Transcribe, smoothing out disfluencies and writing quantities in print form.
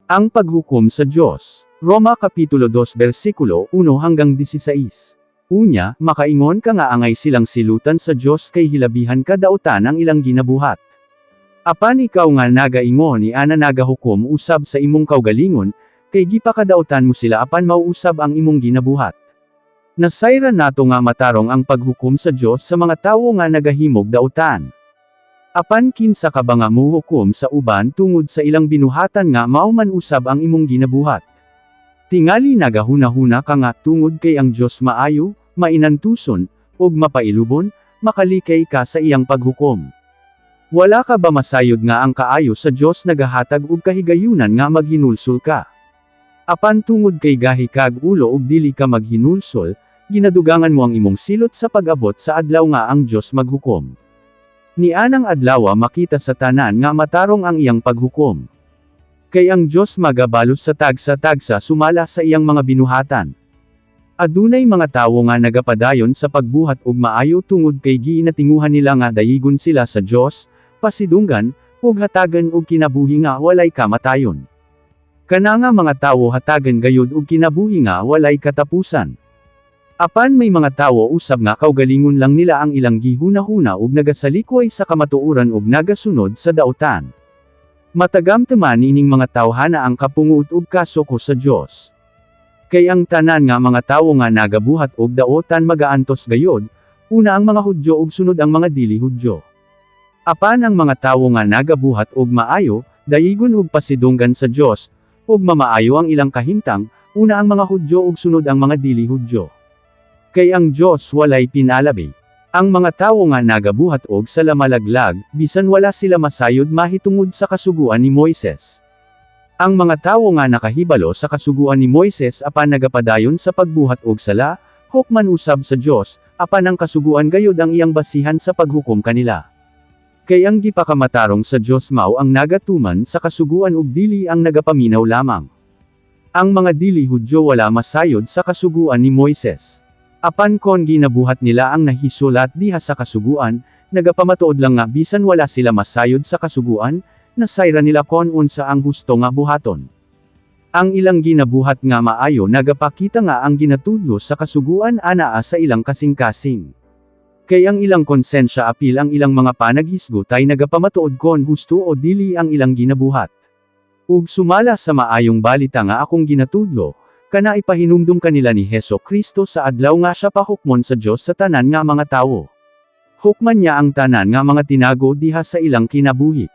Ang paghukom sa Diyos. Roma Kapitulo 2 versikulo 1 hanggang 16. Unya, makaingon ka nga angay silang silutan sa Diyos kay hilabihan ka dautan ang ilang ginabuhat. Apan ikaw nga nagaingon ni ana nagahukom usab sa imong kaugalingon, kay gipakadautan mo sila apan mauusab ang imong ginabuhat. Nasayran nato nga matarong ang paghukom sa Diyos sa mga tawo nga nagahimog dautan. Apan kinsa ka ba nga muhukom sa uban tungod sa ilang binuhatan nga mao man usab ang imong ginabuhat. Tingali nagahuna-huna ka nga tungod kay ang Diyos maayo, mainantuson, ug mapailubon, makalikay ka sa iyang paghukom. Wala ka ba masayod nga ang kaayo sa Diyos nagahatag ug kahigayunan nga maghinulsol ka? Apan tungod kay gahi kag ulo ug dili ka maghinulsol, ginadugangan mo ang imong silot sa pag-abot sa adlaw nga ang Diyos maghukom. Ni anang adlaw makita sa tanan nga matarong ang iyang paghukom. Kay ang Diyos magabalos sa tagsa-tagsa sumala sa iyang mga binuhatan. Adunay mga tawo nga nagapadayon sa pagbuhat ug maayo tungod kay giinatinguhan nila nga dayigon sila sa Diyos, pasidunggan, ug hatagan ug kinabuhi nga walay kamatayon. Kana nga mga tawo hatagan gayud ug kinabuhi nga walay katapusan. Apan may mga tawo usab nga kaugalingon lang nila ang ilang gihuna-huna ug nagasalikway sa kamatuoran ug nagasunod sa dautan. Matagamtaman ining mga tawhana ang kapunguot ug kasuko sa Dios. Kay ang tanan nga mga tawo nga nagabuhat og daotan magaantos gayod, una ang mga Hudyo ug sunod ang mga dili Hudyo. Apan ang mga tawo nga nagabuhat og maayo, dayigon ug pasidunggan sa Dios, ug mamaayo ang ilang kahimtang, una ang mga Hudyo ug sunod ang mga dili Hudyo. Kay ang Diyos walay pinalabi. Ang mga tawo nga nagabuhat og sa lamalaglag, bisan wala sila masayod mahitungod sa kasuguan ni Moises. Ang mga tawo nga nakahibalo sa kasuguan ni Moises apan nagapadayon sa pagbuhat og sala, hukman usab sa Diyos, apan ang kasuguan gayud ang iyang basihan sa paghukom kanila. Kay ang gipakamatarong sa Diyos mao ang nagatuman sa kasuguan ug dili ang nagapaminaw lamang. Ang mga dili Hudyo wala masayod sa kasuguan ni Moises. Apan kon ginabuhat nila ang nahisulat diha sa kasuguan, nagapamatuod lang nga bisan wala sila masayod sa kasuguan, nasayra nila kon unsa ang husto nga buhaton. Ang ilang ginabuhat nga maayo nagapakita nga ang ginatudlo sa kasuguan anaa sa ilang kasing-kasing. Kay ang ilang konsensya apil ang ilang mga panaghisgot ay nagapamatuod kon husto o dili ang ilang ginabuhat. Ug sumala sa maayong balita nga akong ginatudlo, kana ipahinumdum kanila ni Heso Kristo sa adlaw nga siya pahukmon sa Diyos sa tanan nga mga tawo. Hukman niya ang tanan nga mga tinago diha sa ilang kinabuhi.